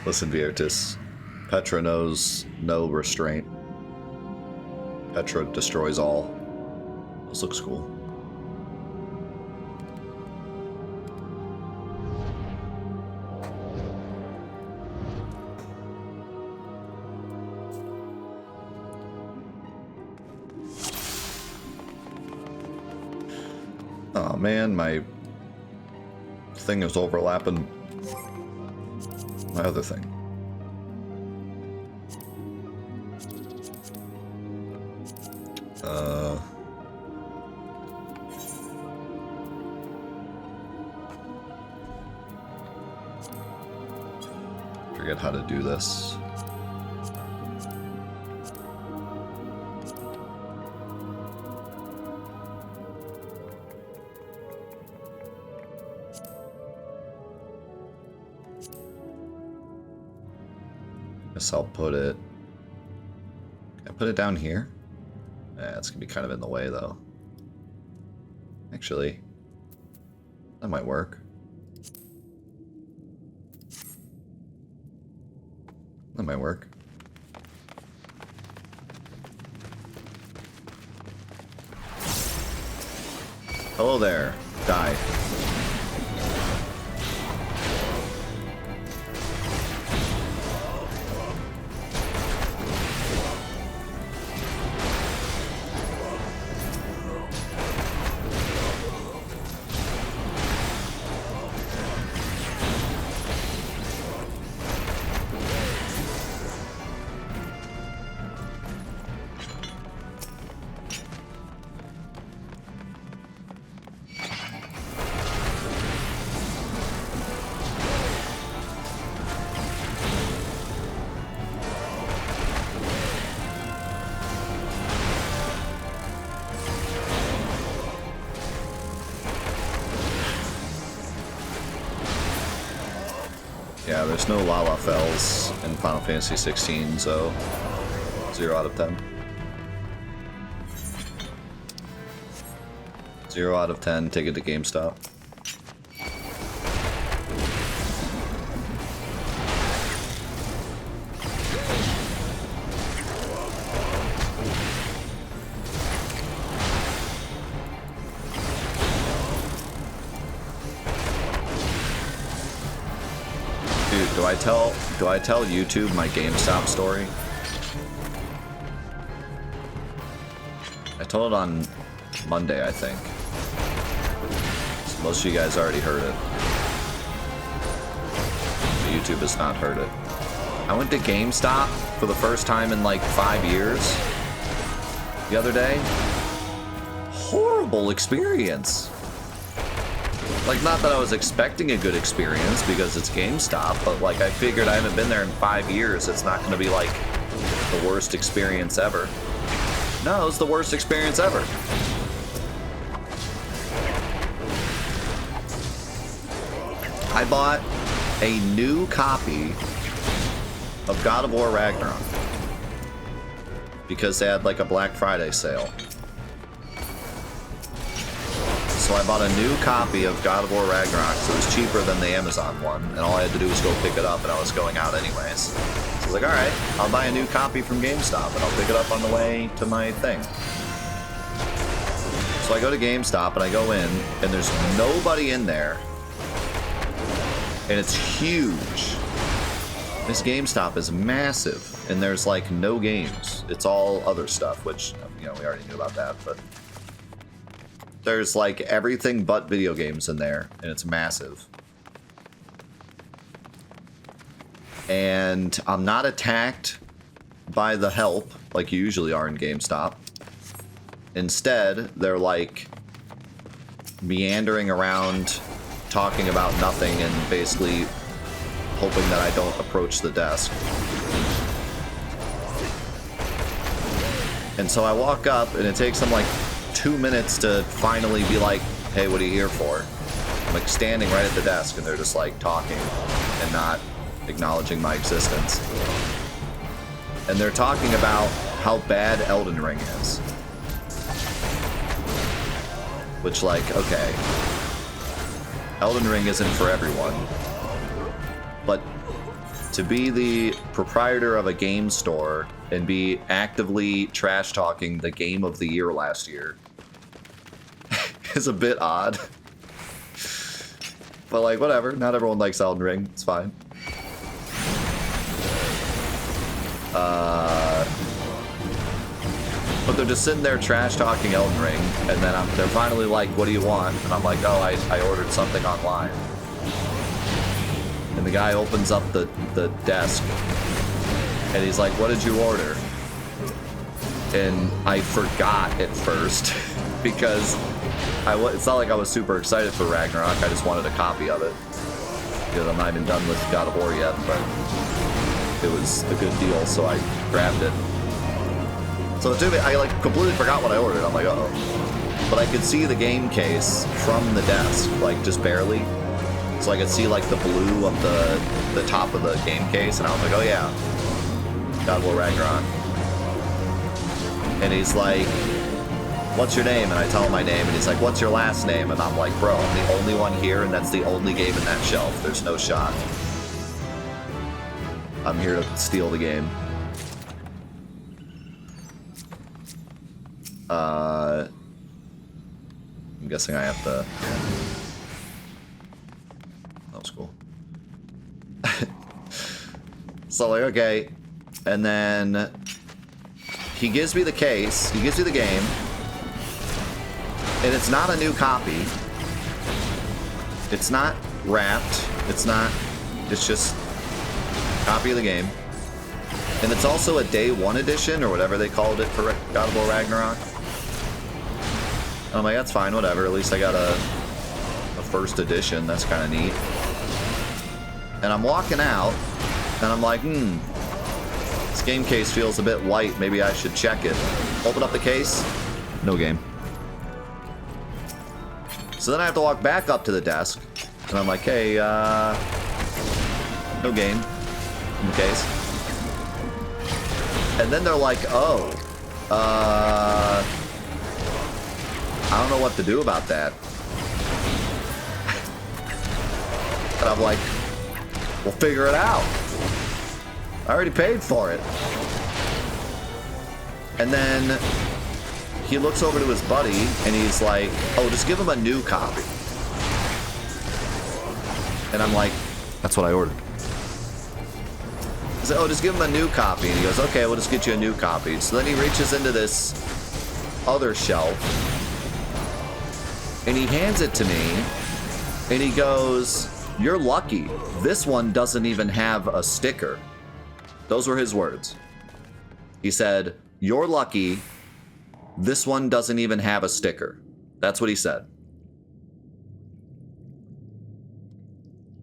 Listen, Viertis. Petra knows no restraint. Petra destroys all. This looks cool. Oh man, my thing is overlapping my other thing. Forget how to do this. Guess I'll put it. Can I put it down here? Yeah, it's gonna be kind of in the way though. Actually, that might work. That might work. Hello there. Die. Yeah, there's no Lalafells in Final Fantasy XVI, so 0 out of 10. 0 out of 10, take it to GameStop. Do I tell YouTube my GameStop story? I told it on Monday, I think. So most of you guys already heard it. But YouTube has not heard it. I went to GameStop for the first time in like 5 years the other day. Horrible experience. Like, not that I was expecting a good experience because it's GameStop, but like I figured I haven't been there in 5 years. It's not going to be like the worst experience ever. No, it was the worst experience ever. I bought a new copy of God of War Ragnarok because they had like a Black Friday sale. So I bought a new copy of God of War Ragnarok, so it was cheaper than the Amazon one, and all I had to do was go pick it up, and I was going out anyways. So I was like, alright, I'll buy a new copy from GameStop, and I'll pick it up on the way to my thing. So I go to GameStop, and I go in, and there's nobody in there, and it's huge. This GameStop is massive, and there's like no games. It's all other stuff, which, you know, we already knew about that, but there's like everything but video games in there, and it's massive. And I'm not attacked by the help like you usually are in GameStop. Instead, they're like meandering around, talking about nothing, and basically hoping that I don't approach the desk. And so I walk up, and it takes them like 2 minutes to finally be like, hey, what are you here for? I'm like standing right at the desk, and they're just like talking and not acknowledging my existence. And they're talking about how bad Elden Ring is. Which, like, okay, Elden Ring isn't for everyone, but to be the proprietor of a game store and be actively trash-talking the game of the year last year is a bit odd. But, like, whatever. Not everyone likes Elden Ring. It's fine. But they're just sitting there trash-talking Elden Ring, and then they're finally like, what do you want? And I'm like, oh, I ordered something online. And the guy opens up the desk, and he's like, what did you order? And I forgot at first, because it's not like I was super excited for Ragnarok, I just wanted a copy of it. Because I'm not even done with God of War yet, but it was a good deal, so I grabbed it. So I like completely forgot what I ordered. I'm like, uh-oh. But I could see the game case from the desk, like just barely. So I could see like the blue of the top of the game case, and I was like, oh yeah, God of War Ragnarok. And he's like, what's your name? And I tell him my name, and he's like, what's your last name? And I'm like, bro, I'm the only one here, and that's the only game in that shelf. There's no shot. I'm here to steal the game. I'm guessing I have to... Yeah. That was cool. So, like, okay. And then... He gives me the case. He gives me the game. And it's not a new copy. It's not wrapped. It's not... It's just... Copy of the game. And it's also a day one edition, or whatever they called it for God of War Ragnarok. And I'm like, that's fine, whatever. At least I got a first edition. That's kind of neat. And I'm walking out, and I'm like, this game case feels a bit light. Maybe I should check it. Open up the case. No game. So then I have to walk back up to the desk, and I'm like, hey, no game in the case. And then they're like, oh, I don't know what to do about that. And I'm like, we'll figure it out. I already paid for it. And then he looks over to his buddy and he's like, oh, just give him a new copy. And I'm like, that's what I ordered. I said, oh, just give him a new copy. And he goes, okay, we'll just get you a new copy. So then he reaches into this other shelf and he hands it to me and he goes, you're lucky. This one doesn't even have a sticker. Those were his words. He said, you're lucky. This one doesn't even have a sticker. That's what he said.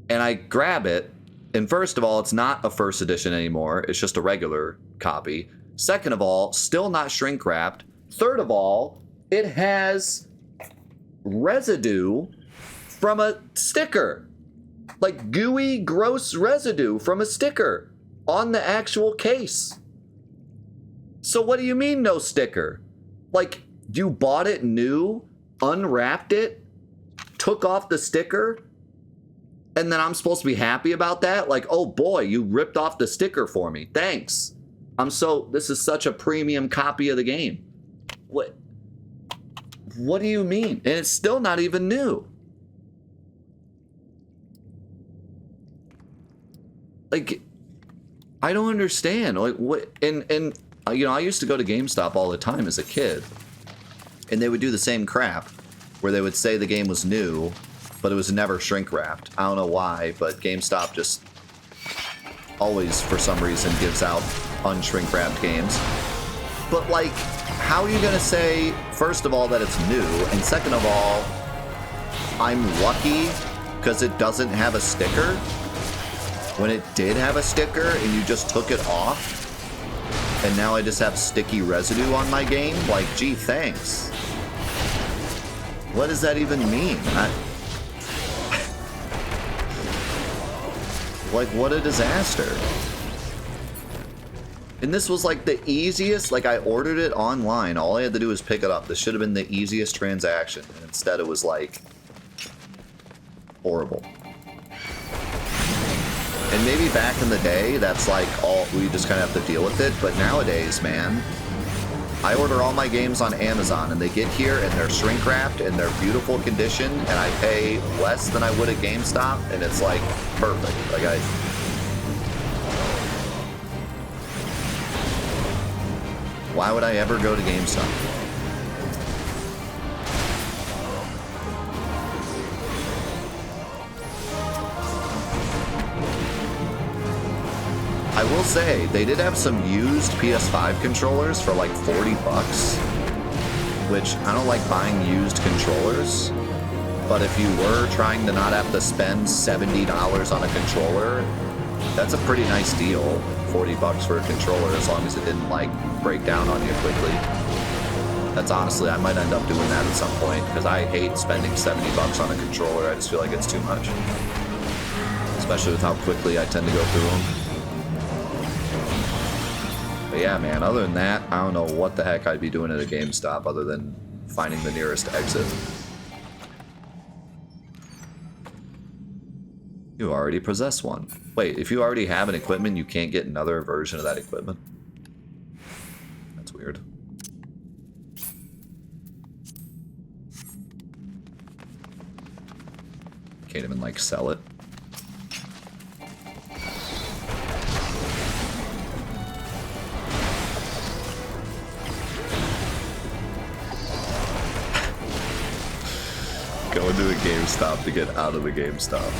And I grab it. And first of all, it's not a first edition anymore. It's just a regular copy. Second of all, still not shrink wrapped. Third of all, it has residue from a sticker. Like gooey, gross residue from a sticker on the actual case. So what do you mean no sticker? Like, you bought it new, unwrapped it, took off the sticker, and then I'm supposed to be happy about that? Like, oh boy, you ripped off the sticker for me. Thanks. This is such a premium copy of the game. What do you mean? And it's still not even new. Like, I don't understand. Like, what? And you know, I used to go to GameStop all the time as a kid, and they would do the same crap, where they would say the game was new, but it was never shrink wrapped. I don't know why, but GameStop just always, for some reason, gives out unshrink wrapped games. But like, how are you gonna say, first of all, that it's new, and second of all, I'm lucky because it doesn't have a sticker? When it did have a sticker and you just took it off, and now I just have sticky residue on my game? Like, gee, thanks. What does that even mean? Like, what a disaster. And this was like the easiest, like I ordered it online. All I had to do was pick it up. This should have been the easiest transaction. And instead it was like horrible. And maybe back in the day, that's like all, we just kind of have to deal with it. But nowadays, man, I order all my games on Amazon and they get here and they're shrink wrapped and they're beautiful condition and I pay less than I would at GameStop and it's like perfect. Like why would I ever go to GameStop? I will say, they did have some used PS5 controllers for like 40 bucks, which I don't like buying used controllers, but if you were trying to not have to spend $70 on a controller, that's a pretty nice deal. 40 bucks for a controller, as long as it didn't like break down on you quickly. That's honestly, I might end up doing that at some point, because I hate spending 70 bucks on a controller. I just feel like it's too much, especially with how quickly I tend to go through them. But yeah, man, other than that, I don't know what the heck I'd be doing at a GameStop other than finding the nearest exit. You already possess one. Wait, if you already have an equipment, you can't get another version of that equipment? That's weird. Can't even, like, sell it. Go into a GameStop to get out of the GameStop.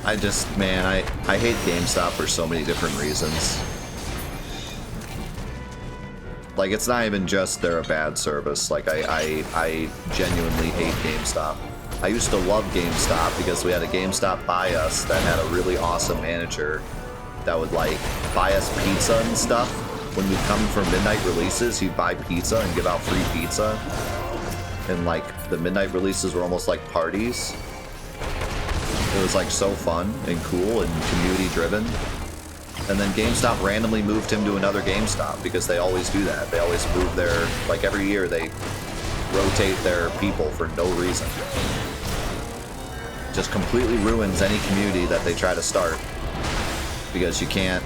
I just, man, I hate GameStop for so many different reasons. Like, it's not even just they're a bad service. Like, I genuinely hate GameStop. I used to love GameStop because we had a GameStop by us that had a really awesome manager that would, like, buy us pizza and stuff. When we'd come for midnight releases, he'd buy pizza and give out free pizza. And, like, the midnight releases were almost like parties. It was, like, so fun and cool and community-driven. And then GameStop randomly moved him to another GameStop because they always do that. They always move their, like, every year they rotate their people for no reason. Just completely ruins any community that they try to start because you can't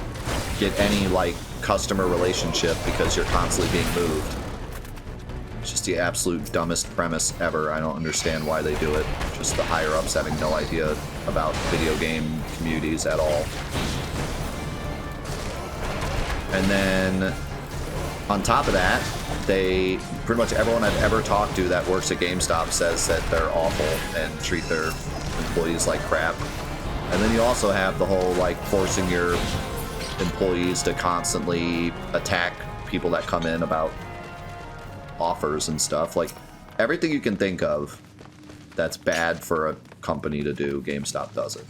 get any, like, customer relationship because you're constantly being moved. It's just the absolute dumbest premise ever. I don't understand why they do it. Just the higher-ups having no idea about video game communities at all. And then, on top of that, they, pretty much everyone I've ever talked to that works at GameStop says that they're awful and treat their employees like crap. And then you also have the whole, like, forcing your employees to constantly attack people that come in about offers and stuff. Like, everything you can think of that's bad for a company to do, GameStop does it.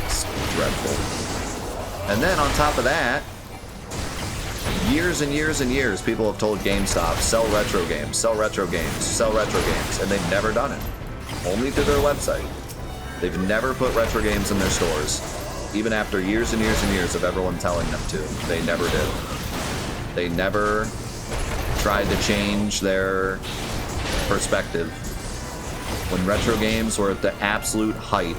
It's dreadful. And then on top of that, years and years and years, people have told GameStop, sell retro games, sell retro games, sell retro games, and they've never done it. Only through their website. They've never put retro games in their stores. Even after years and years and years of everyone telling them to, they never did. They never tried to change their perspective. When retro games were at the absolute height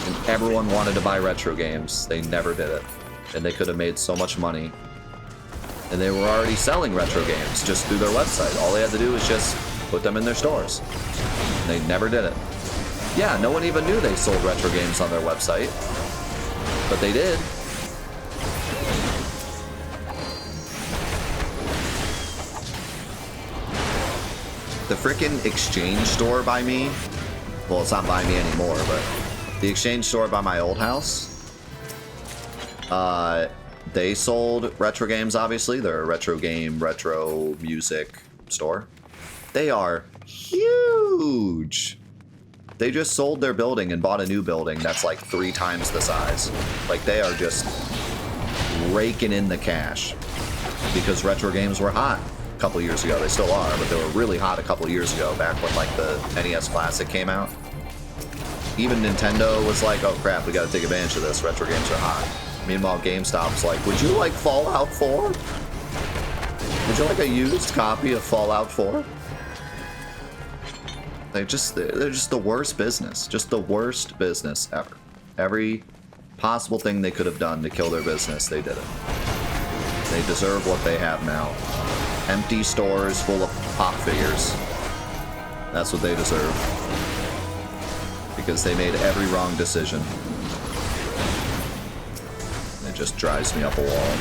and everyone wanted to buy retro games, they never did it. And they could have made so much money. And they were already selling retro games just through their website. All they had to do was just put them in their stores. And they never did it. Yeah, no one even knew they sold retro games on their website, but they did. The frickin' Exchange store by me, well, it's not by me anymore, but the Exchange store by my old house, they sold retro games, obviously. They're a retro game, retro music store. They are huge. They just sold their building and bought a new building that's like 3 times the size. Like, they are just raking in the cash because retro games were hot a couple years ago. They still are, but they were really hot a couple years ago, back when, like, the NES Classic came out. Even Nintendo was like, oh crap, we gotta take advantage of this. Retro games are hot. Meanwhile, GameStop's like, would you like Fallout 4? Would you like a used copy of Fallout 4? they're just the worst business. Just the worst business ever. Every possible thing they could have done to kill their business, they did it. They deserve what they have now. Empty stores full of pop figures. That's what they deserve. Because they made every wrong decision. It just drives me up a wall.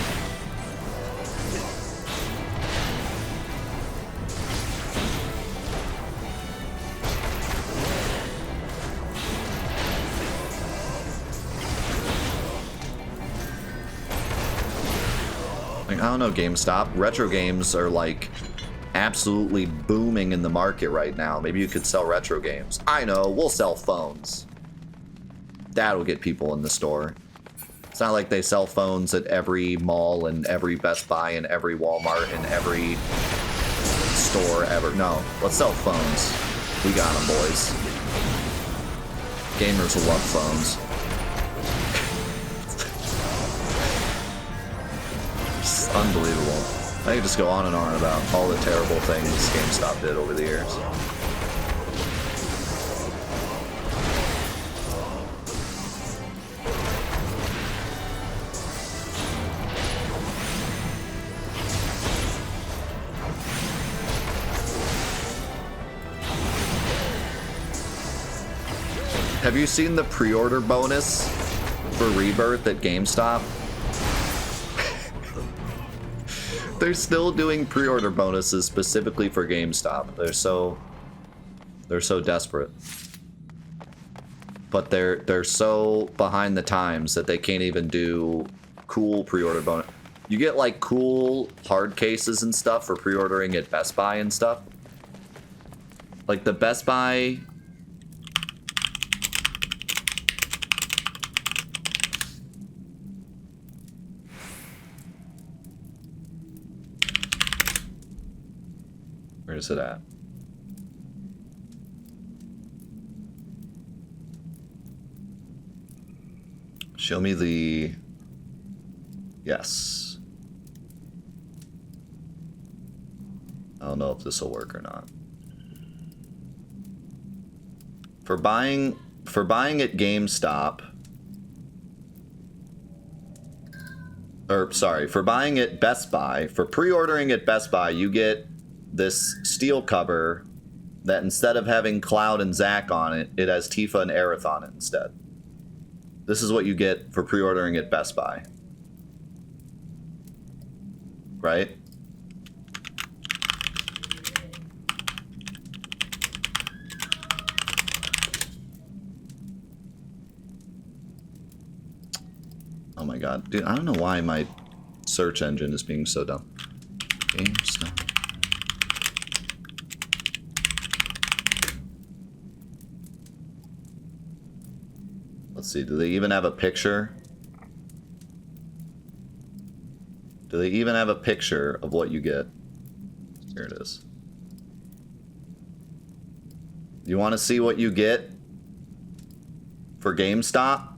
Like, I don't know, GameStop. Retro games are like absolutely booming in the market right now. Maybe you could sell retro games. I know, we'll sell phones. That'll get people in the store. It's not like they sell phones at every mall and every Best Buy and every Walmart and every store ever. No, let's sell phones. We got them, boys. Gamers will love phones. It's unbelievable. I could just go on and on about all the terrible things GameStop did over the years. Have you seen the pre-order bonus for Rebirth at GameStop? They're still doing pre-order bonuses specifically for GameStop. They're so desperate. But they're so behind the times that they can't even do cool pre-order bonus. You get like cool hard cases and stuff for pre-ordering at Best Buy and stuff. Like the Best Buy. Where is it at? Show me the... Yes. I don't know if this will work or not. For buying at GameStop... Or, sorry, for buying at Best Buy, for pre-ordering at Best Buy, you get this steel cover that instead of having Cloud and Zack on it, it has Tifa and Aerith on it instead. This is what you get for pre-ordering at Best Buy. Right? Oh my god. Dude, I don't know why my search engine is being so dumb. GameStop. Let's see, do they even have a picture? Do they even have a picture of what you get? Here it is. You want to see what you get for GameStop?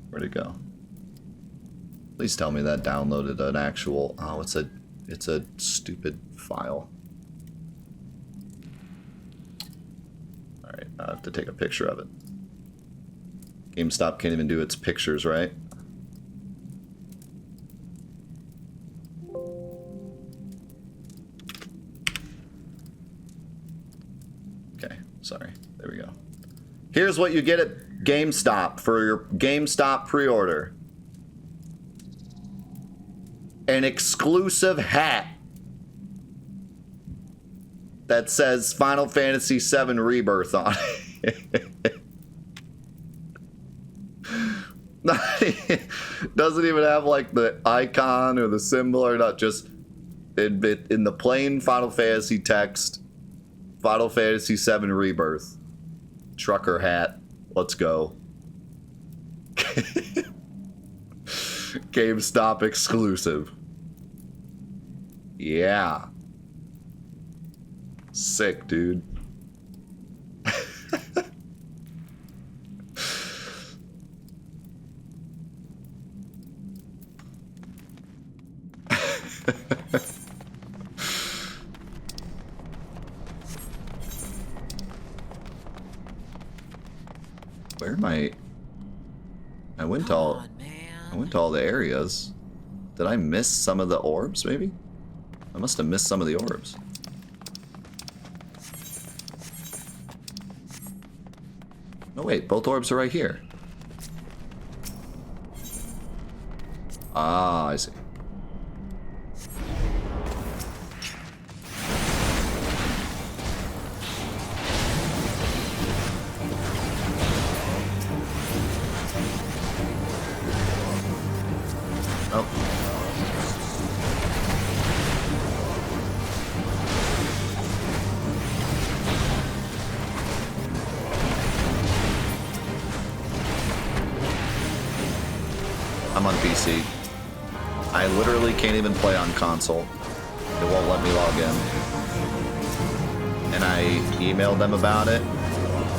Where'd it go? Please tell me that downloaded an actual... Oh, it's a stupid file. Alright, I have to take a picture of it. GameStop can't even do its pictures, right? Okay, sorry. There we go. Here's what you get at GameStop for your GameStop pre-order. An exclusive hat that says Final Fantasy VII Rebirth on it. Doesn't even have like the icon or the symbol or not, just in the plain Final Fantasy text, Final Fantasy VII Rebirth. Trucker hat. Let's go. GameStop exclusive. Yeah. Sick, dude. Where am I? I went to all the areas. Did I miss some of the orbs, maybe? I must have missed some of the orbs. No, wait, both orbs are right here. Ah, I see. Oh. I'm on PC. I literally can't even play on console. It won't let me log in. And I emailed them about it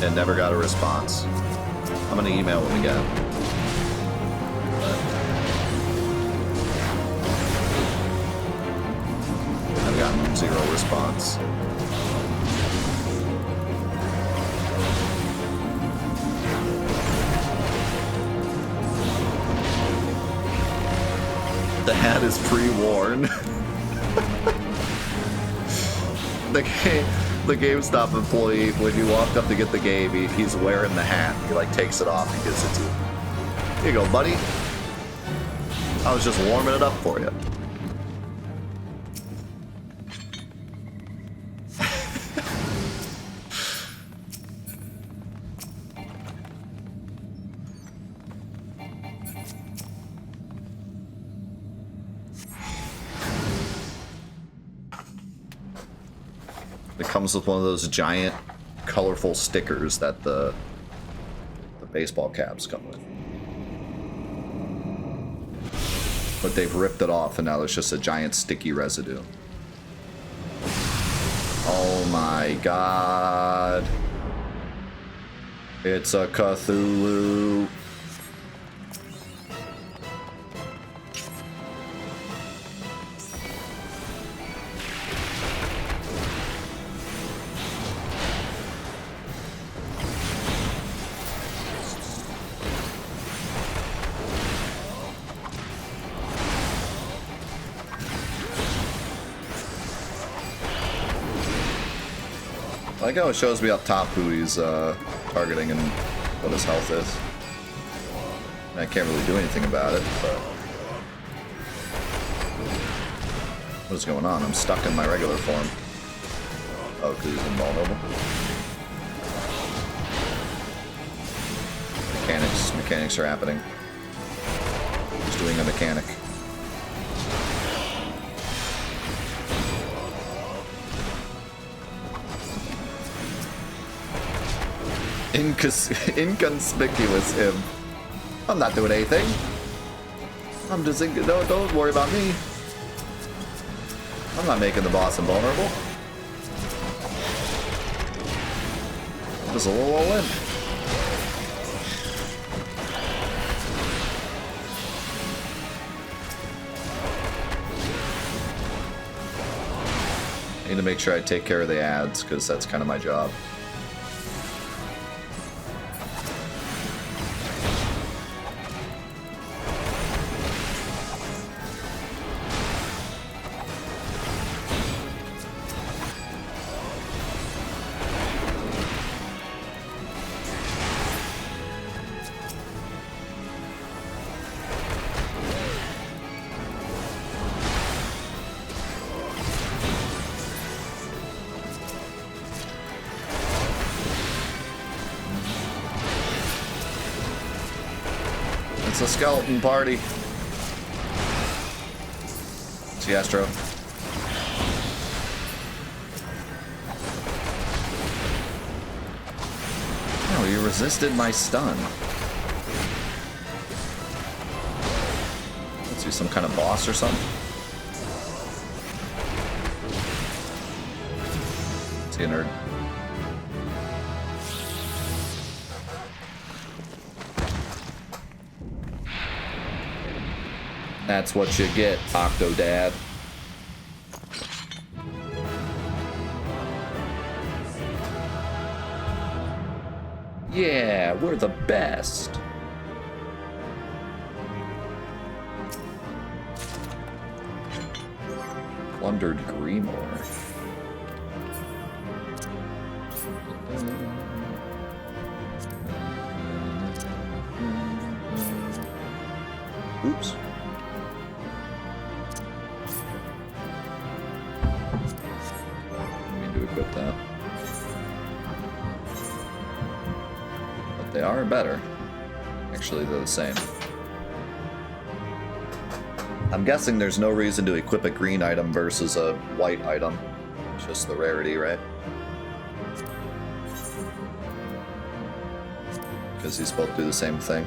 and never got a response. I'm gonna email them again. But I've gotten 0 response. The hat is pre-worn. The GameStop employee, when you walked up to get the game, he's wearing the hat. He like takes it off and gives it to you. Here you go, buddy. I was just warming it up for you. It comes with one of those giant, colorful stickers that the baseball caps come with. But they've ripped it off, and now there's just a giant sticky residue. Oh my god. It's a Cthulhu. I like how it shows me up top who he's targeting and what his health is. I can't really do anything about it, but... What is going on? I'm stuck in my regular form. Oh, because he's invulnerable? Mechanics are happening. He's doing a mechanic. Inconspicuous him. I'm not doing anything. I'm just don't worry about me. I'm not making the boss invulnerable. I'm just a little all in. I need to make sure I take care of the ads, because that's kind of my job. It's a skeleton party. See, Astro. Oh, you resisted my stun. Let's do some kind of boss or something. See a nerd. That's what you get, Octodad. Yeah, we're the best. Plundered Grimoire. Oops. I mean to equip that. But they are better. Actually, they're the same. I'm guessing there's no reason to equip a green item versus a white item. It's just the rarity, right? Because these both do the same thing.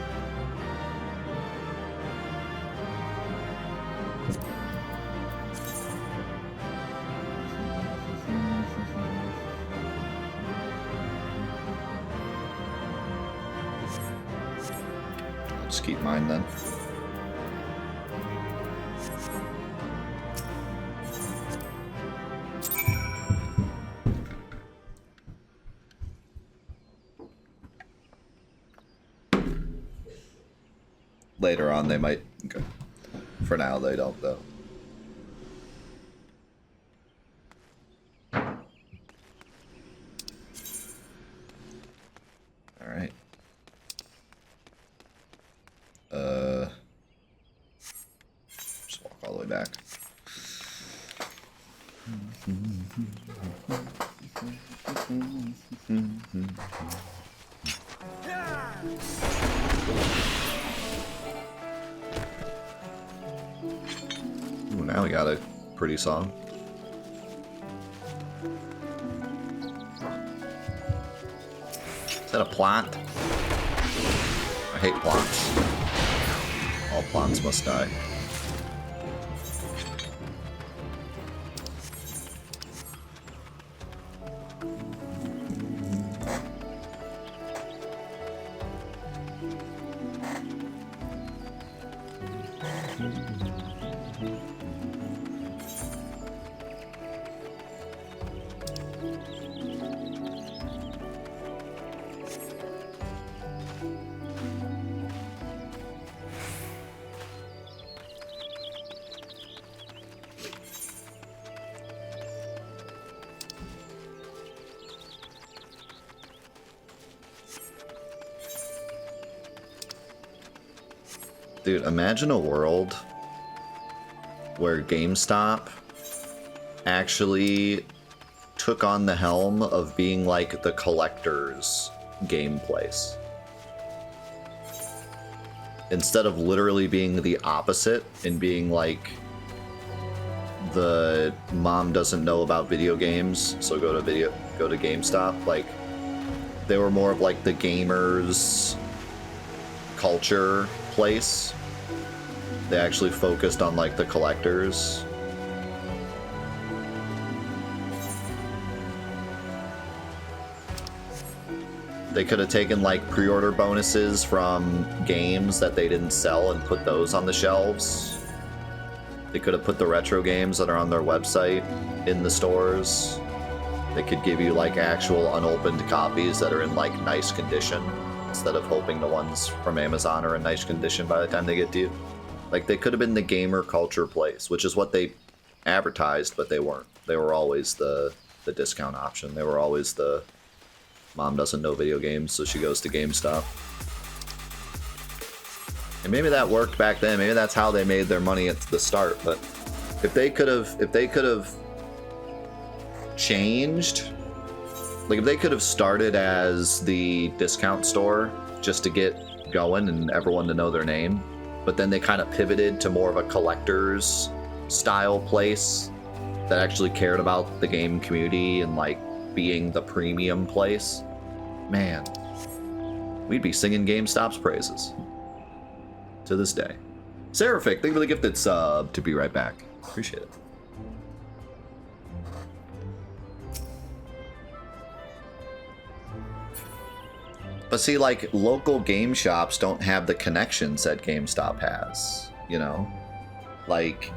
I'll just keep mine then. Later on, they might. Okay. For now, they don't, though. All right. Just walk all the way back. Ooh, now we got a pretty song. Is that a plant? I hate plants. All plants must die. Dude, imagine a world where GameStop actually took on the helm of being like the collector's game place. Instead of literally being the opposite and being like the mom doesn't know about video games, so go to GameStop. Like, they were more of like the gamers culture place. They actually focused on like the collectors. They could have taken like pre-order bonuses from games that they didn't sell and put those on the shelves. They could have put the retro games that are on their website in the stores. They could give you like actual unopened copies that are in like nice condition, instead of hoping the ones from Amazon are in nice condition by the time they get to you. Like, they could have been the gamer culture place, which is what they advertised, but they weren't. They were always the discount option. They were always the mom doesn't know video games, so she goes to GameStop. And maybe that worked back then. Maybe that's how they made their money at the start. But if they could have changed, like if they could have started as the discount store just to get going and everyone to know their name, but then they kind of pivoted to more of a collector's style place that actually cared about the game community and like being the premium place, man, we'd be singing GameStop's praises to this day. Seraphic, thank you for the gifted sub. To be right back. Appreciate it. But see, like, local game shops don't have the connections that GameStop has, you know? Like,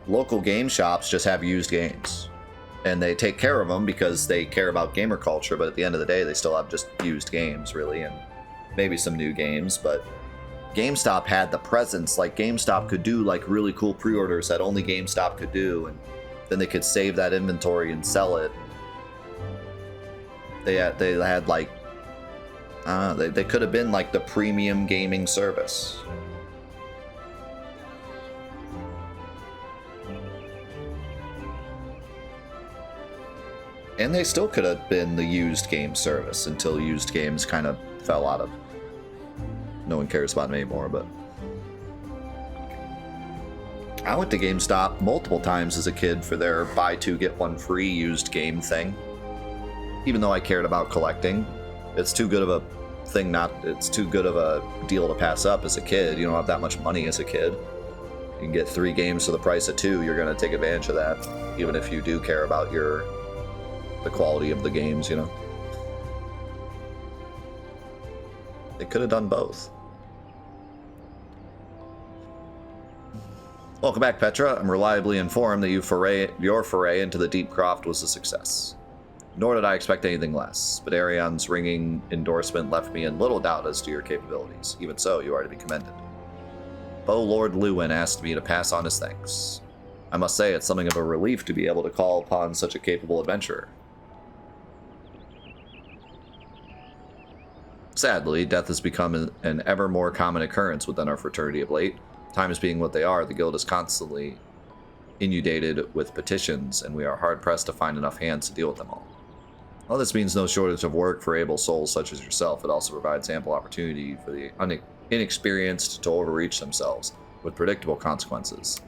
local game shops just have used games. and they take care of them because they care about gamer culture, but at the end of the day, they still have just used games, really, and maybe some new games, but GameStop had the presence. Like, GameStop could do, like, really cool pre-orders that only GameStop could do, and then they could save that inventory and sell it. They had like, they could have been, like, the premium gaming service. And they still could have been the used game service until used games kind of fell out of. No one cares about them anymore, but I went to GameStop multiple times as a kid for their buy two get one free used game thing. Even though I cared about collecting, it's too good of a thing it's too good of a deal to pass up as a kid. You don't have that much money as a kid. You can get 3 games for the price of 2. You're going to take advantage of that, even if you do care about the quality of the games, you know. They could have done both. Welcome back, Petra. I'm reliably informed that your foray into the Deep Croft was a success. Nor did I expect anything less, but Arion's ringing endorsement left me in little doubt as to your capabilities. Even so, you are to be commended. Beau Lord Lewin asked me to pass on his thanks. I must say it's something of a relief to be able to call upon such a capable adventurer. Sadly, death has become an ever more common occurrence within our fraternity of late. Times being what they are, the guild is constantly inundated with petitions, and we are hard-pressed to find enough hands to deal with them all. While this means no shortage of work for able souls such as yourself, it also provides ample opportunity for the inexperienced to overreach themselves, with predictable consequences.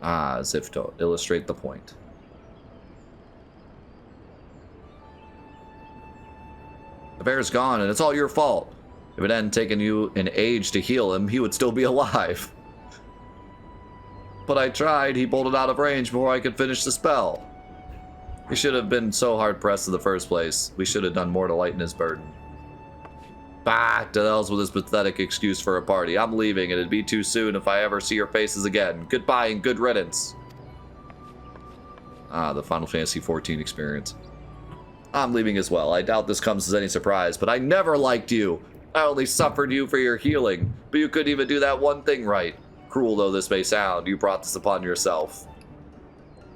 As if to illustrate the point. The bear's gone, and it's all your fault. If it hadn't taken you an age to heal him, he would still be alive. But I tried. He bolted out of range before I could finish the spell. He should have been so hard-pressed in the first place. We should have done more to lighten his burden. Bah, to the hells with his pathetic excuse for a party. I'm leaving, and it'd be too soon if I ever see your faces again. Goodbye and good riddance. The Final Fantasy XIV experience. I'm leaving as well. I doubt this comes as any surprise, but I never liked you. I only suffered you for your healing, but you couldn't even do that one thing right. Cruel though this may sound, you brought this upon yourself.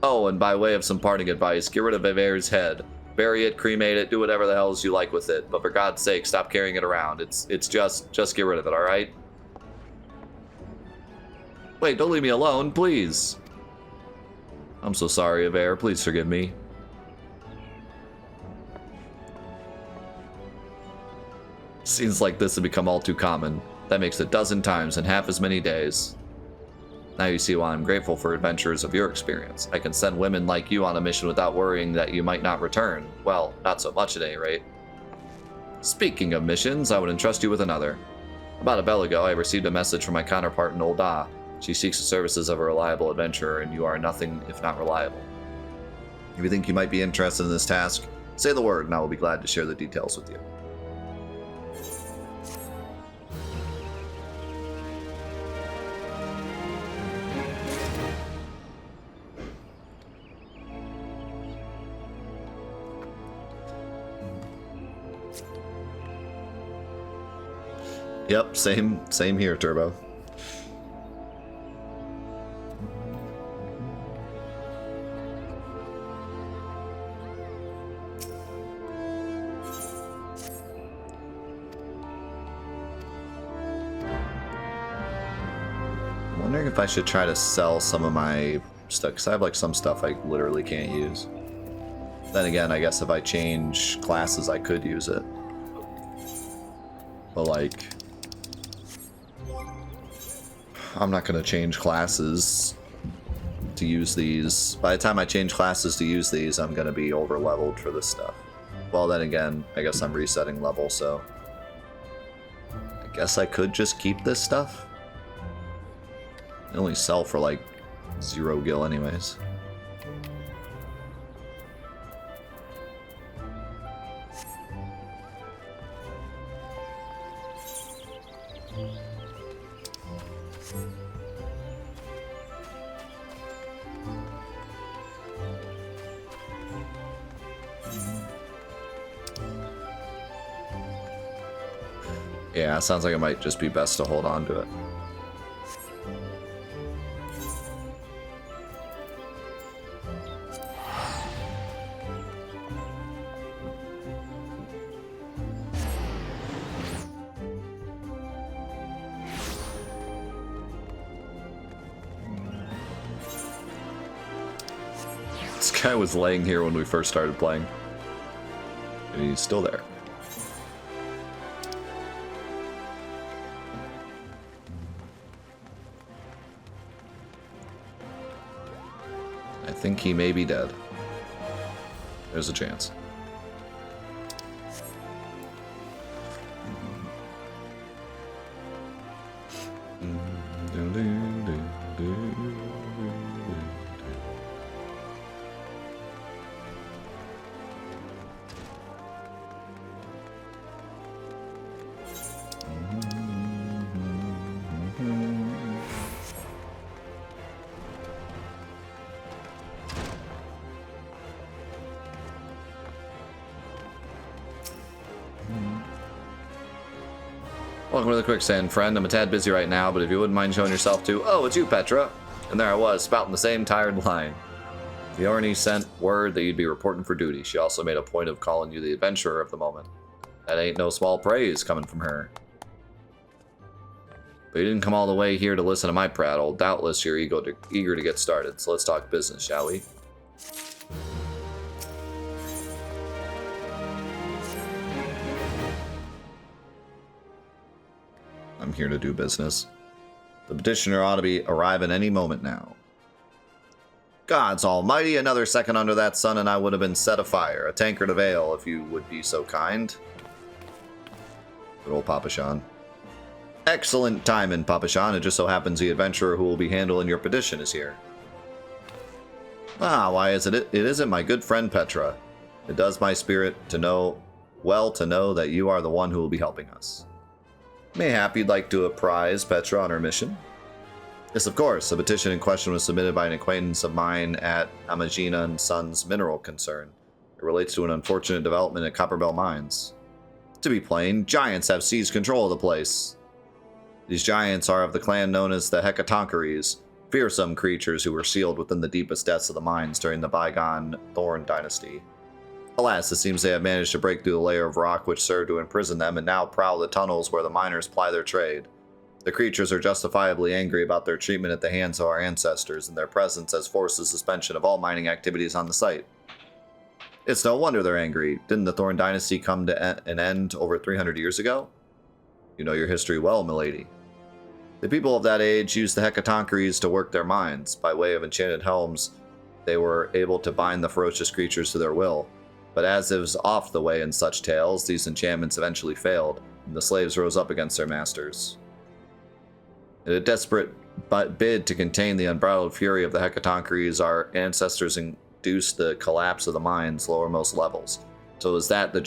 Oh, and by way of some parting advice, get rid of Avere's head. Bury it, cremate it, do whatever the hells you like with it. But for God's sake, stop carrying it around. It's just get rid of it, alright? Wait, don't leave me alone, please. I'm so sorry, Avere. Please forgive me. Scenes like this have become all too common. That makes 12 times in half as many days. Now you see why I'm grateful for adventurers of your experience. I can send women like you on a mission without worrying that you might not return. Well, not so much at any rate. Speaking of missions, I would entrust you with another. About a bell ago, I received a message from my counterpart in Ul'dah. She seeks the services of a reliable adventurer, and you are nothing if not reliable. If you think you might be interested in this task, say the word, and I will be glad to share the details with you. Yep, same here, Turbo. I'm wondering if I should try to sell some of my stuff, because I have like some stuff I literally can't use. Then again, I guess if I change classes, I could use it. But like, I'm not going to change classes to use these. By the time I change classes to use these, I'm going to be over leveled for this stuff. Well, then again, I guess I'm resetting level, so I guess I could just keep this stuff. They only sell for like 0 gil anyways. Yeah, sounds like it might just be best to hold on to it. This guy was laying here when we first started playing. And he's still there. I think he may be dead. There's a chance. Welcome to the quicksand, friend. I'm a tad busy right now, but if you wouldn't mind showing yourself to... Oh, it's you, Petra. And there I was, spouting the same tired line. Fiorni sent word that you'd be reporting for duty. She also made a point of calling you the adventurer of the moment. That ain't no small praise coming from her. But you didn't come all the way here to listen to my prattle. Doubtless you're eager to get started, so let's talk business, shall we? I'm here to do business. The petitioner ought to be arriving any moment now. Gods almighty, another second under that sun and I would have been set afire. A tankard of ale, if you would be so kind. Good old Papa Shan. Excellent timing, Papa Shan. It just so happens the adventurer who will be handling your petition is here. Ah, why is it? It isn't my good friend Petra. It does my spirit to know that you are the one who will be helping us. Mayhap you'd like to apprise Petra on her mission? Yes, of course. The petition in question was submitted by an acquaintance of mine at Amagina & Sons Mineral Concern. It relates to an unfortunate development at Copperbell Mines. To be plain, giants have seized control of the place. These giants are of the clan known as the Hecatoncheires, fearsome creatures who were sealed within the deepest depths of the mines during the bygone Thorn dynasty. Alas, it seems they have managed to break through the layer of rock which served to imprison them and now prowl the tunnels where the miners ply their trade. The creatures are justifiably angry about their treatment at the hands of our ancestors, and their presence has forced the suspension of all mining activities on the site. It's no wonder they're angry. Didn't the Thorn dynasty come to an end over 300 years ago? You know your history well, milady. The people of that age used the Hecatoncheires to work their mines. By way of enchanted helms, they were able to bind the ferocious creatures to their will. But as is oft the way in such tales, these enchantments eventually failed, and the slaves rose up against their masters. In a desperate bid to contain the unbridled fury of the Hecatoncheires, our ancestors induced the collapse of the mine's lowermost levels. So as that the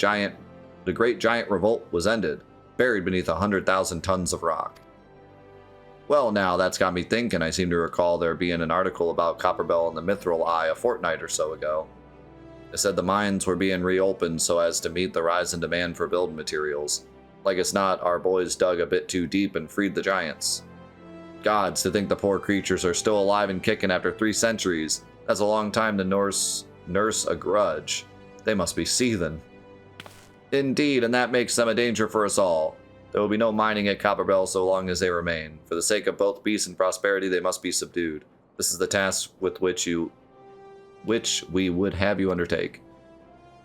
great giant revolt was ended, buried beneath 100,000 tons of rock. Well, now that's got me thinking. I seem to recall there being an article about Copperbell and the Mithril Eye a fortnight or so ago. It said the mines were being reopened so as to meet the rise in demand for building materials. Like it's not, our boys dug a bit too deep and freed the giants. Gods, to think the poor creatures are still alive and kicking after 3 centuries. That's a long time to nurse a grudge. They must be seething. Indeed, and that makes them a danger for us all. There will be no mining at Copperbell so long as they remain. For the sake of both peace and prosperity, they must be subdued. This is the task with which we would have you undertake.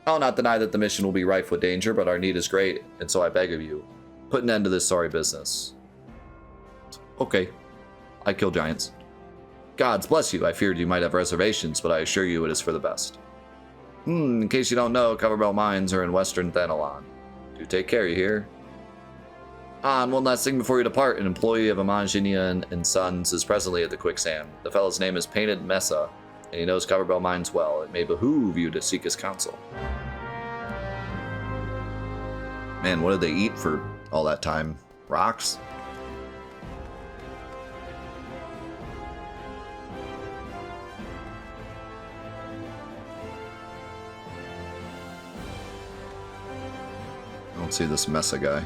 I'll not deny that the mission will be rife with danger, but our need is great, and so I beg of you, put an end to this sorry business. Okay, I kill giants. Gods bless you, I feared you might have reservations, but I assure you it is for the best. In case you don't know, Copperbell Mines are in western Thanalon. Do take care, you hear? And one last thing before you depart, an employee of Amagina & Sons is presently at the quicksand. The fellow's name is Painted Mesa, and he knows Copperbell Mines well. It may behoove you to seek his counsel. Man, what did they eat for all that time? Rocks? I don't see this Mesa guy.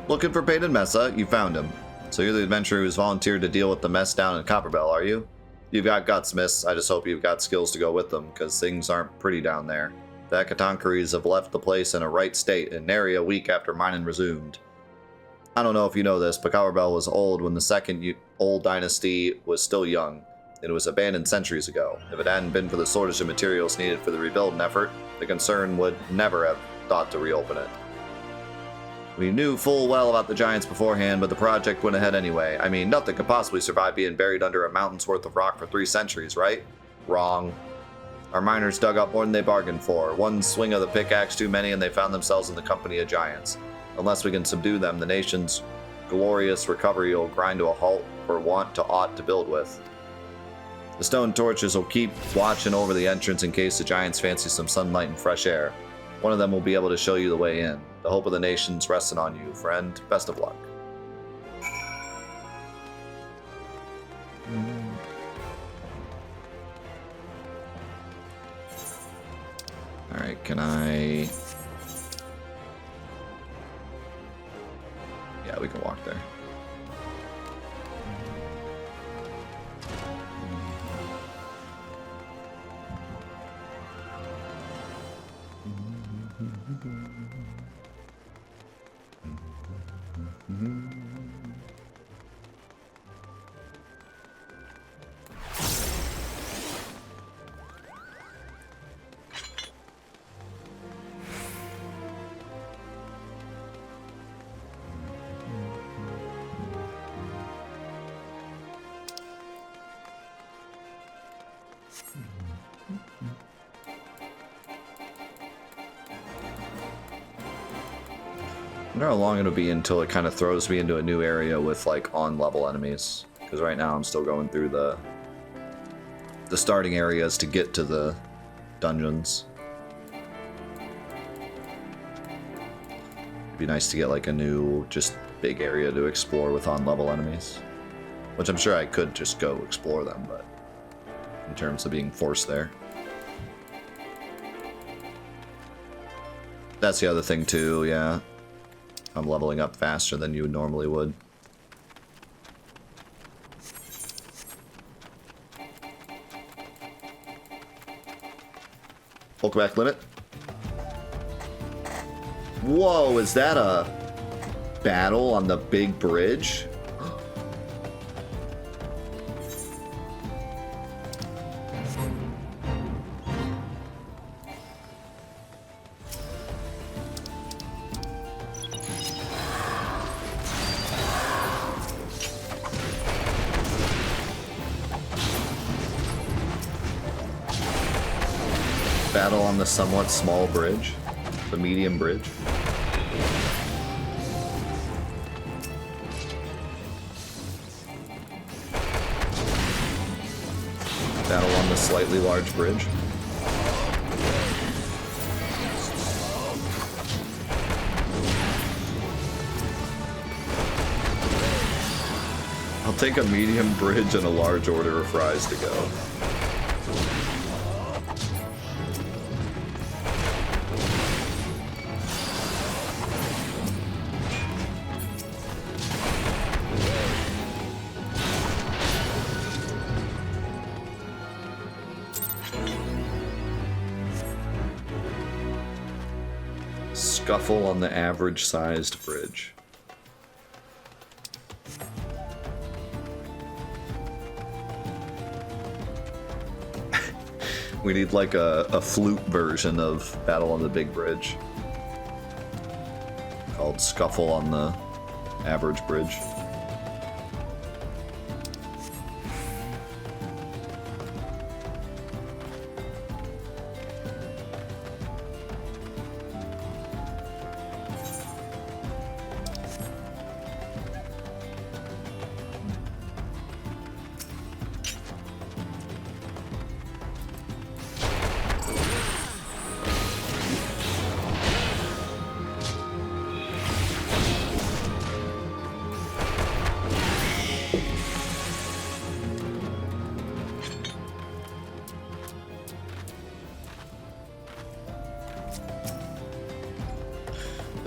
Looking for Painted Mesa, you found him. So you're the adventurer who's volunteered to deal with the mess down in Copperbell, are you? You've got guts, miss. I just hope you've got skills to go with them, because things aren't pretty down there. The Hecatoncheires have left the place in a right state, and nary a week after mining resumed. I don't know if you know this, but Copperbell was old when the second old dynasty was still young. It was abandoned centuries ago. If it hadn't been for the shortage of materials needed for the rebuilding effort, the concern would never have thought to reopen it. We knew full well about the giants beforehand, but the project went ahead anyway. I mean, nothing could possibly survive being buried under a mountain's worth of rock for 3 centuries, right? Wrong. Our miners dug up more than they bargained for. One swing of the pickaxe too many, and they found themselves in the company of giants. Unless we can subdue them, the nation's glorious recovery will grind to a halt for want to aught to build with. The stone torches will keep watching over the entrance in case the giants fancy some sunlight and fresh air. One of them will be able to show you the way in. The hope of the nation's resting on you, friend. Best of luck. Alright, can I... Yeah, we can walk there. I wonder how long it'll be until it kind of throws me into a new area with like on-level enemies. Because right now I'm still going through the starting areas to get to the dungeons. It'd be nice to get like a new, just big area to explore with on-level enemies. Which I'm sure I could just go explore them, but in terms of being forced there. That's the other thing too, yeah. I'm leveling up faster than you normally would. Hulkback limit. Whoa, is that a battle on the big bridge? Battle on the somewhat small bridge, the medium bridge. Battle on the slightly large bridge. I'll take a medium bridge and a large order of fries to go. Scuffle on the average-sized bridge. We need like a flute version of Battle on the Big Bridge. Called Scuffle on the Average Bridge.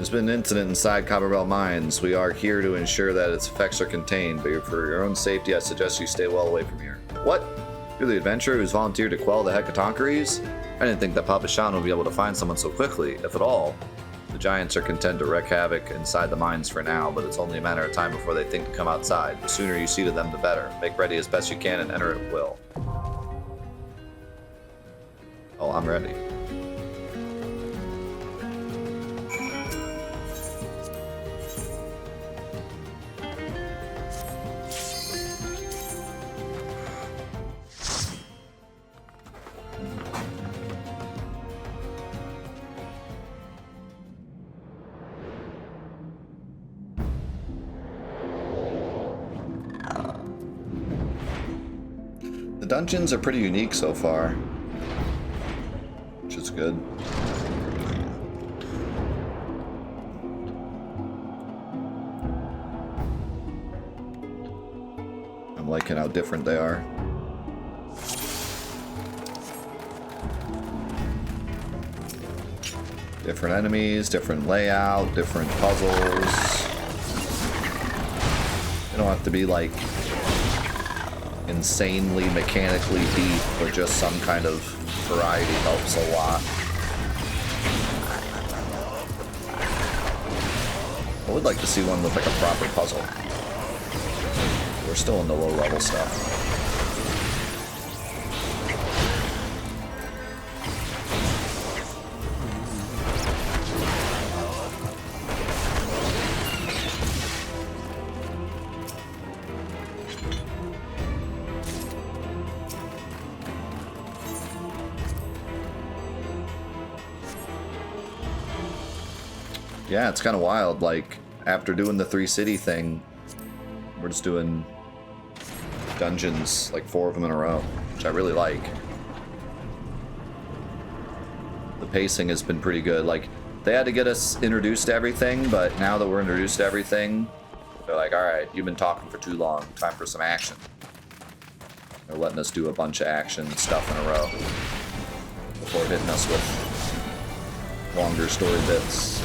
There's been an incident inside Copperbell Mines. We are here to ensure that its effects are contained, but for your own safety, I suggest you stay well away from here. What? You're the adventurer who's volunteered to quell the Hecatoncheires? I didn't think that Papa Shan would be able to find someone so quickly, if at all. The giants are content to wreak havoc inside the mines for now, but it's only a matter of time before they think to come outside. The sooner you see to them, the better. Make ready as best you can and enter at will. Oh, I'm ready. The dungeons are pretty unique so far, which is good. I'm liking how different they are. Different enemies, different layout, different puzzles. You don't have to be like insanely mechanically deep, but just some kind of variety helps a lot. I would like to see one with like a proper puzzle. We're still in the low level stuff. Yeah, it's kind of wild. Like, after doing the 3-city thing, we're just doing dungeons, like 4 of them in a row, which I really like. The pacing has been pretty good. Like, they had to get us introduced to everything, but now that we're introduced to everything, they're like, alright, you've been talking for too long. Time for some action. They're letting us do a bunch of action stuff in a row before hitting us with longer story bits.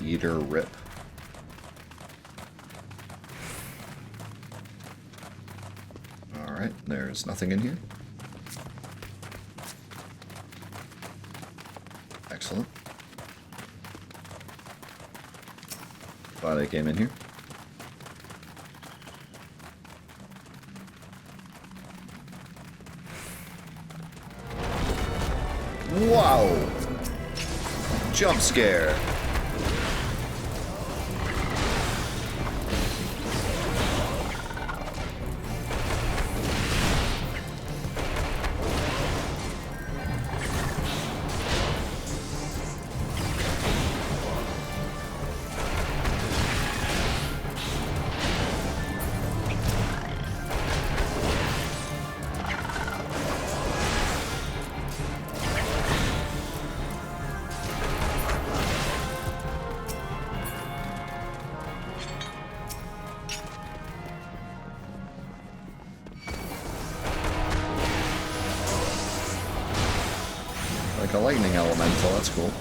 Eater Rip. Alright, there's nothing in here. Excellent. Glad I came in here. Wow! Jump scare. Like a lightning elemental, that's cool.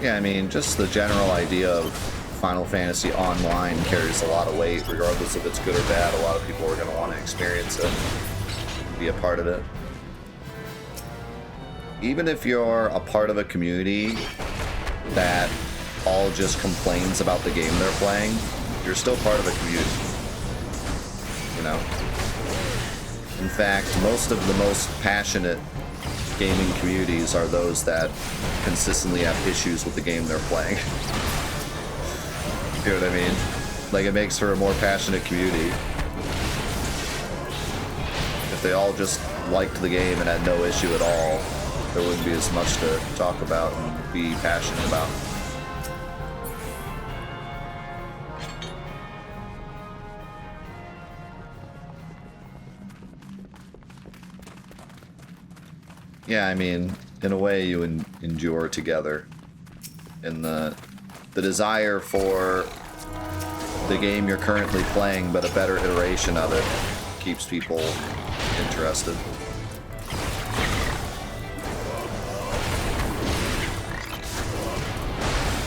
Yeah, I mean, just the general idea of Final Fantasy Online carries a lot of weight, regardless if it's good or bad. A lot of people are going to want to experience it, be a part of it. Even if you're a part of a community that all just complains about the game they're playing, you're still part of a community. You know? In fact, most of the most passionate gaming communities are those that consistently have issues with the game they're playing. You know what I mean? Like, it makes for a more passionate community. If they all just liked the game and had no issue at all, there wouldn't be as much to talk about and be passionate about. Yeah, I mean, in a way you endure together. And the desire for the game you're currently playing, but a better iteration of it, keeps people interested.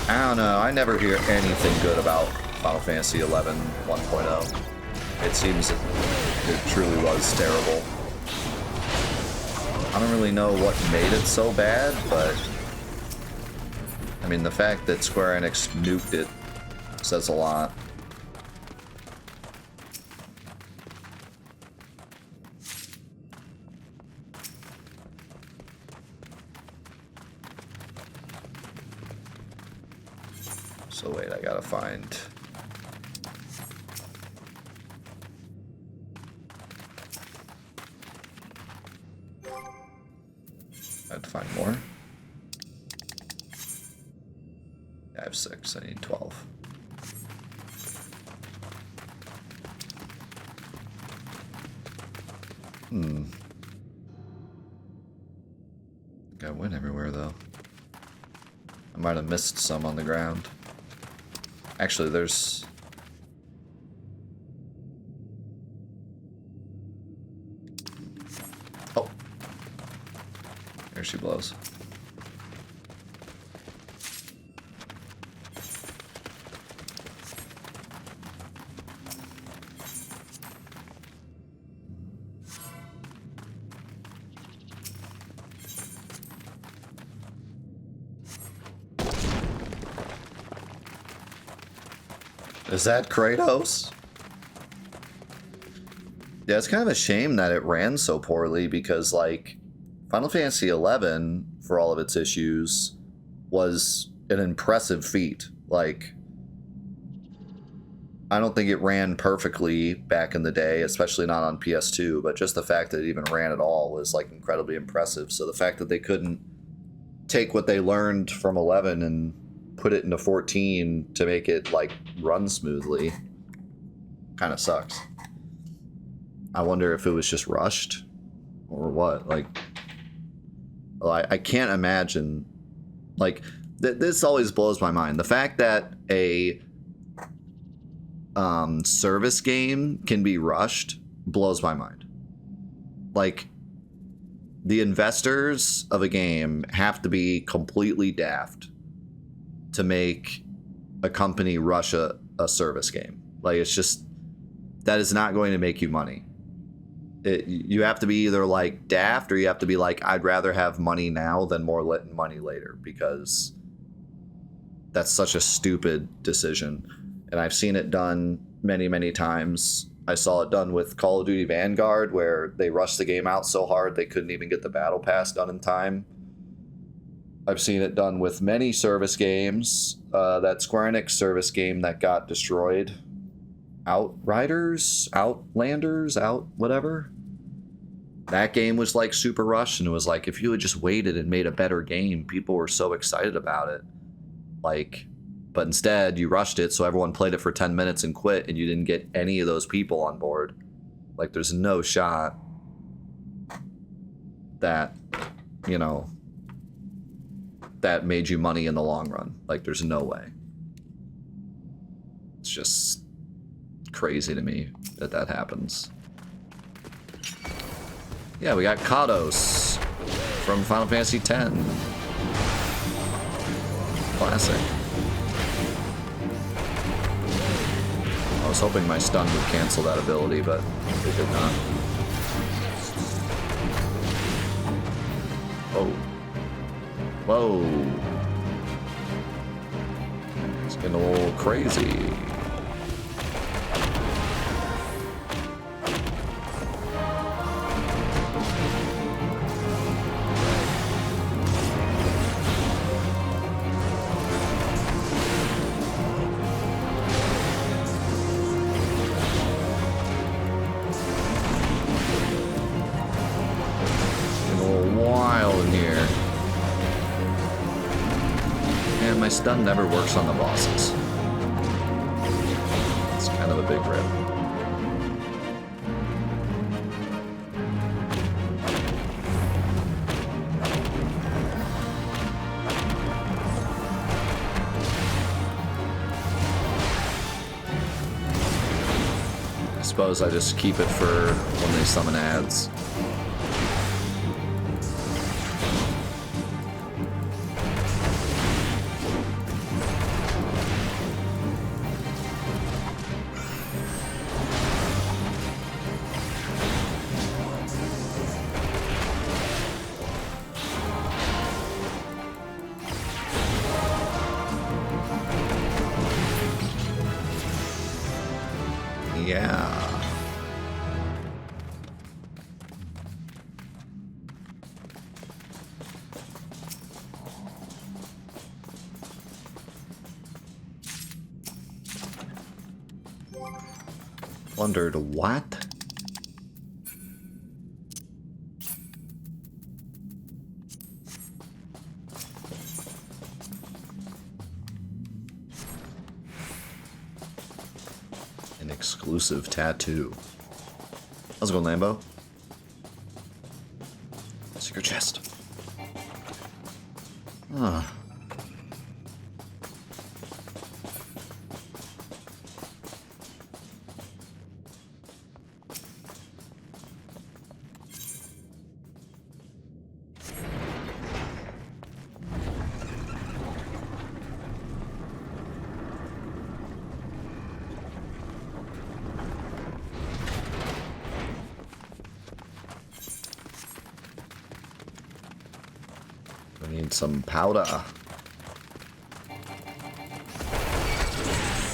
I don't know, I never hear anything good about Final Fantasy XI 1.0. It seems it truly was terrible. I don't really know what made it so bad, but I mean, the fact that Square Enix nuked it says a lot. So wait, I gotta find... I have to find more. I have 6, I need 12. I think I went everywhere though. I might have missed some on the ground. Actually, there's... Oh. There she blows. Is that Kratos? Yeah, it's kind of a shame that it ran so poorly because, like, Final Fantasy XI, for all of its issues, was an impressive feat. Like, I don't think it ran perfectly back in the day, especially not on PS2, but just the fact that it even ran at all was, like, incredibly impressive. So the fact that they couldn't take what they learned from 11 and put it into 14 to make it, like, run smoothly kind of sucks. I wonder if it was just rushed or what. Like, well, I can't imagine, like, this always blows my mind. The fact that a service game can be rushed blows my mind. Like, the investors of a game have to be completely daft to make a company rush a service game. Like, it's just, that is not going to make you money. You have to be either, like, daft, or you have to be like, I'd rather have money now than more money later, because that's such a stupid decision. And I've seen it done many, many times. I saw it done with Call of Duty Vanguard, where they rushed the game out so hard they couldn't even get the battle pass done in time. I've seen it done with many service games. That Square Enix service game that got destroyed. Outlanders, whatever. That game was, like, super rushed, and it was like, if you had just waited and made a better game, people were so excited about it. Like, but instead, you rushed it, so everyone played it for 10 minutes and quit, and you didn't get any of those people on board. Like, there's no shot that, you know, that made you money in the long run. Like, there's no way. It's just crazy to me that that happens. Yeah, we got Kados from Final Fantasy X. Classic. I was hoping my stun would cancel that ability, but it did not. Whoa. Whoa. It's getting a little crazy. My stun never works on the bosses. It's kind of a big rip. I suppose I just keep it for when they summon ads. Yeah. Wondered what? Exclusive tattoo. How's it going, Lambo? Secret chest. Ah. We need some powder.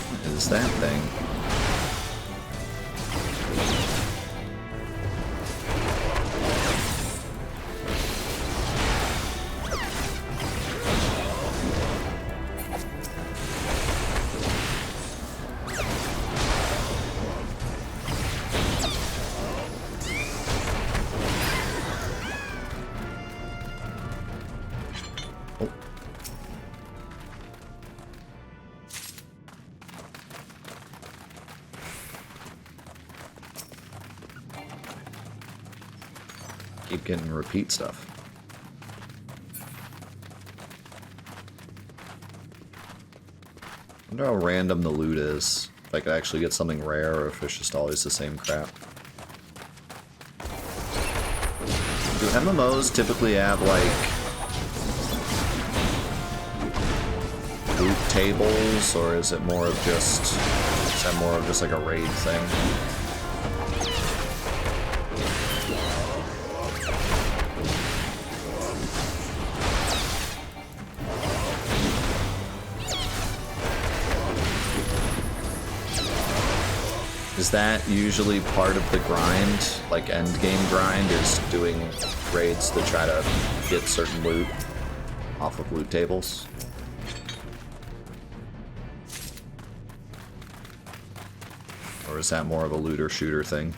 What is that thing? Keep getting repeat stuff. Wonder how random the loot is. If I could actually get something rare or if it's just always the same crap. Do MMOs typically have like loot tables, or is it more of just like a raid thing? Is that usually part of the grind, like end game grind, is doing raids to try to get certain loot off of loot tables? Or is that more of a looter shooter thing?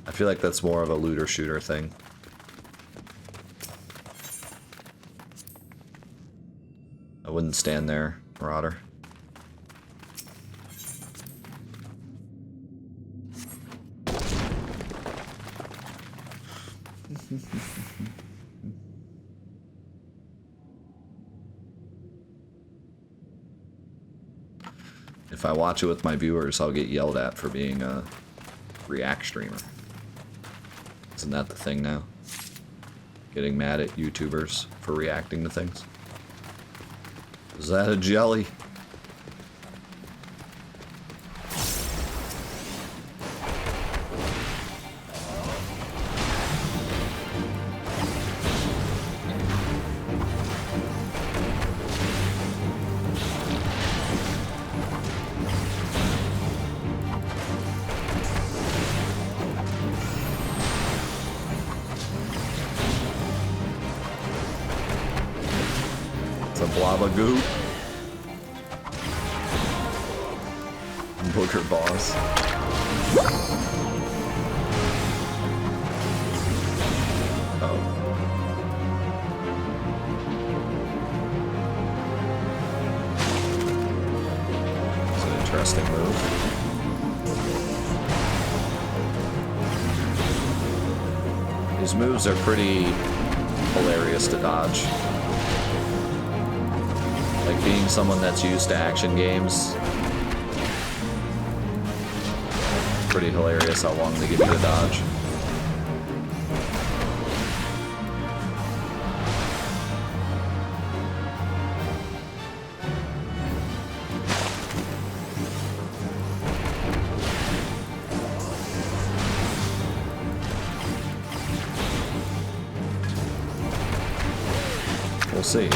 I feel like that's more of a looter shooter thing. I wouldn't stand there, Marauder. If I watch it with my viewers, I'll get yelled at for being a React streamer. Isn't that the thing now? Getting mad at YouTubers for reacting to things? Is that a jelly? Goo. Booker boss. Oh. It's an interesting move. These moves are pretty hilarious to dodge. Like, being someone that's used to action games, pretty hilarious how long they give you to dodge. We'll see.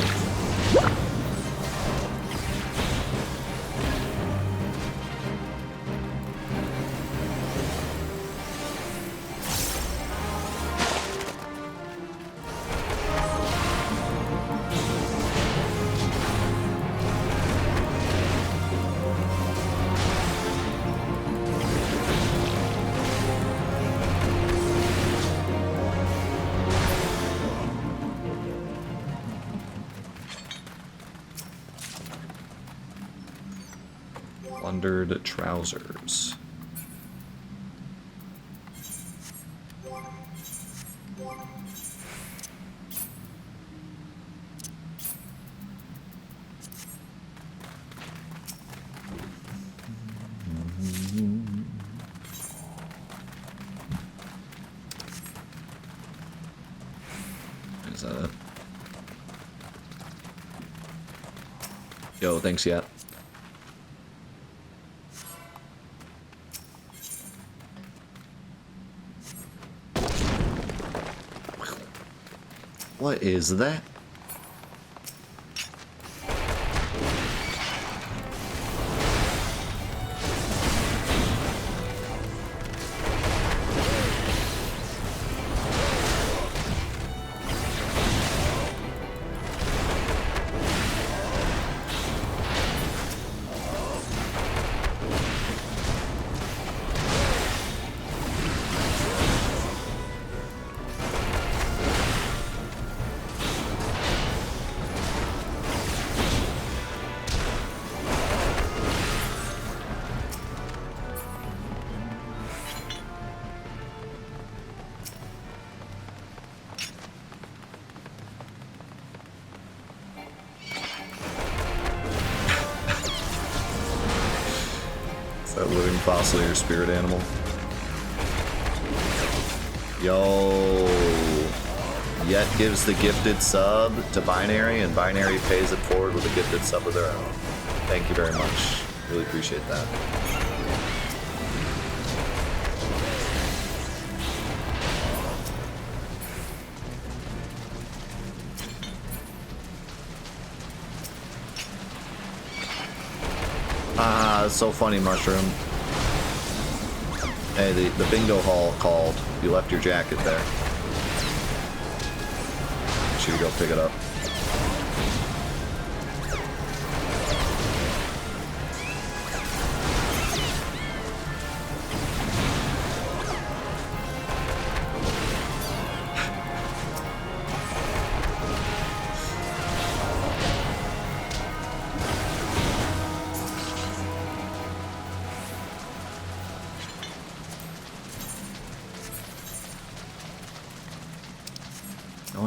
Plundered trousers. Is that it? Yo, thanks, yet. What is that? Fossil, your spirit animal. Yo, Yet gives the gifted sub to Binary, and Binary pays it forward with a gifted sub of their own. Thank you very much. Really appreciate that. Ah, it's so funny, Mushroom. Hey, the bingo hall called. You left your jacket there. Should we go pick it up?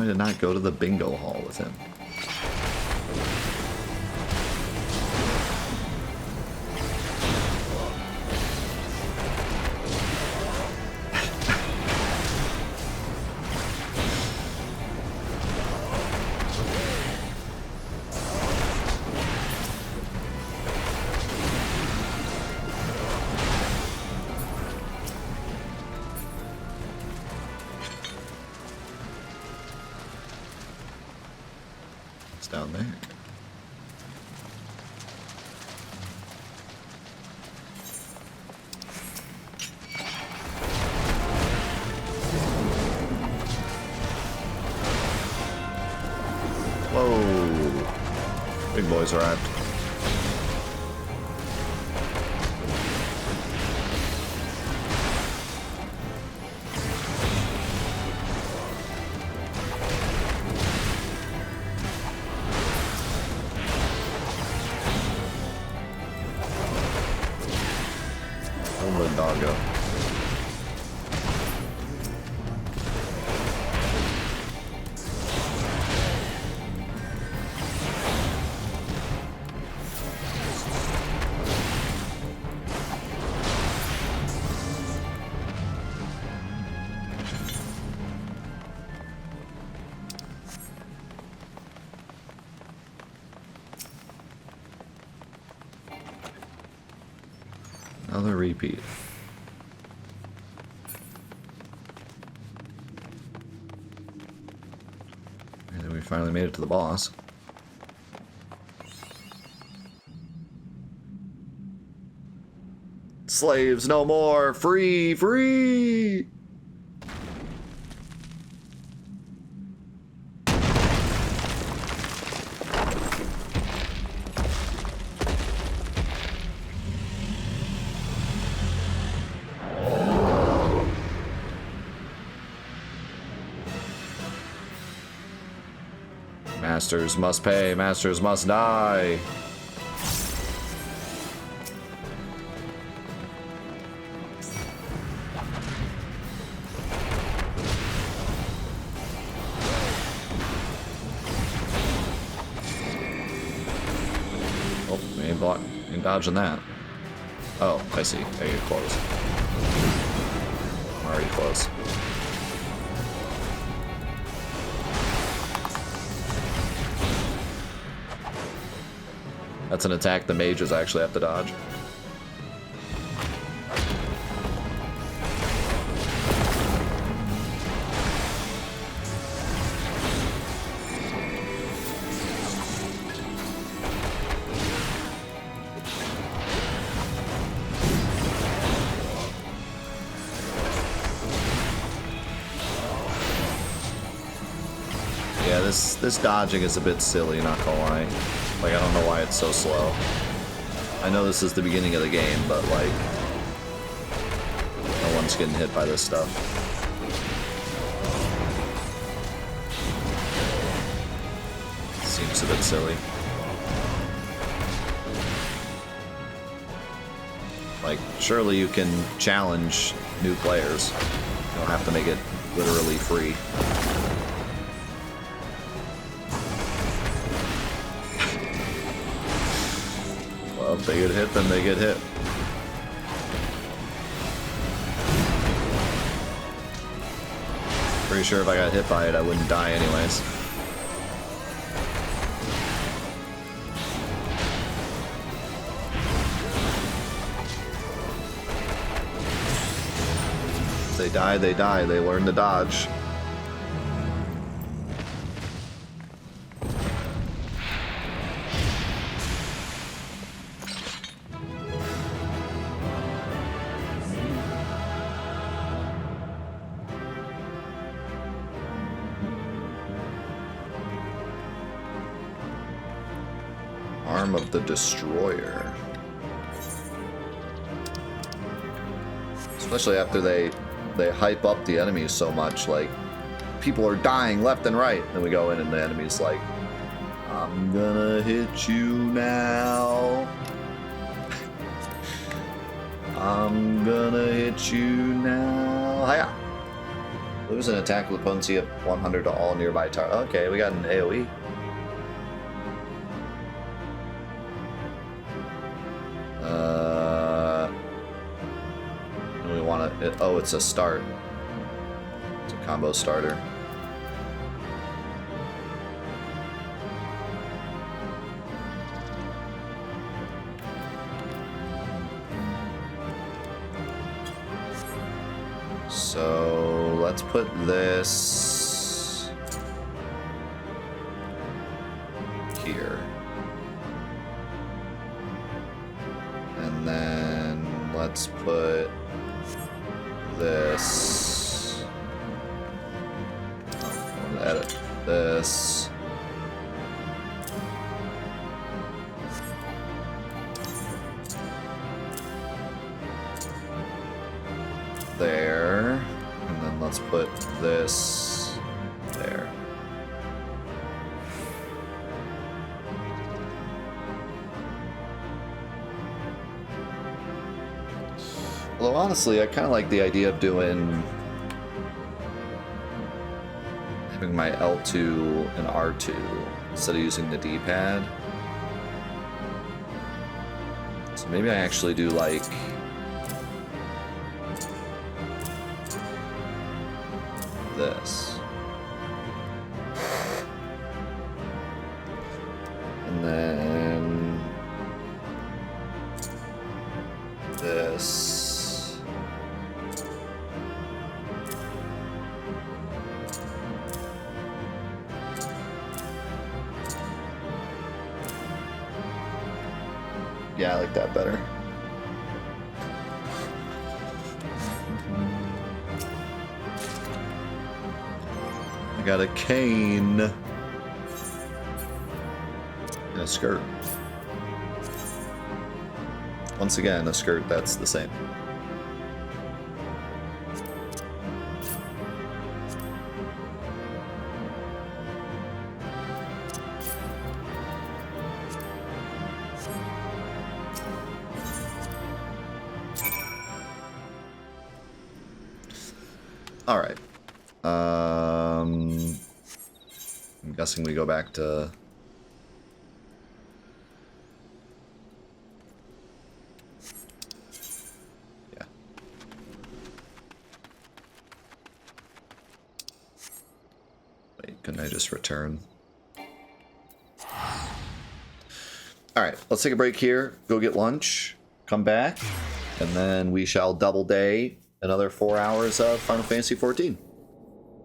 To not go to the bingo hall with him. What's down there? Whoa! Big boys arrived. Doggo. Another repeat. And then we finally made it to the boss. Slaves no more! Free! Free! Masters must pay, masters must die. Oh, ain't dodging that. Oh, I see. I get close. I'm already close. That's an attack the mages actually have to dodge. Yeah, this dodging is a bit silly, not gonna lie. Like, I don't know why it's so slow. I know this is the beginning of the game, but, like, no one's getting hit by this stuff. Seems a bit silly. Like, surely you can challenge new players. You don't have to make it literally free. If they get hit, then they get hit. Pretty sure if I got hit by it, I wouldn't die anyways. If they die, they die. They learn to dodge. Of the Destroyer. Especially after they hype up the enemies so much, like people are dying left and right, then we go in and the enemy's like, I'm gonna hit you now. I'm gonna hit you now. Hiya. Lose an attack with potency of 100 to all nearby targets. Okay, we got an AoE. We want to. Oh, it's a start. It's a combo starter. So let's put this. let's put this. I want to edit this. There. And then let's put this there. Although honestly, I kind of like the idea of having my L2 and R2 instead of using the D-pad. So maybe I actually do like this. And then this. Yeah, I like that better. I got a cane and a skirt. Once again, a skirt that's the same. All right. I'm guessing we go back to... Yeah. Wait, couldn't I just return? All right, let's take a break here, go get lunch, come back, and then we shall double day another 4 hours of Final Fantasy XIV.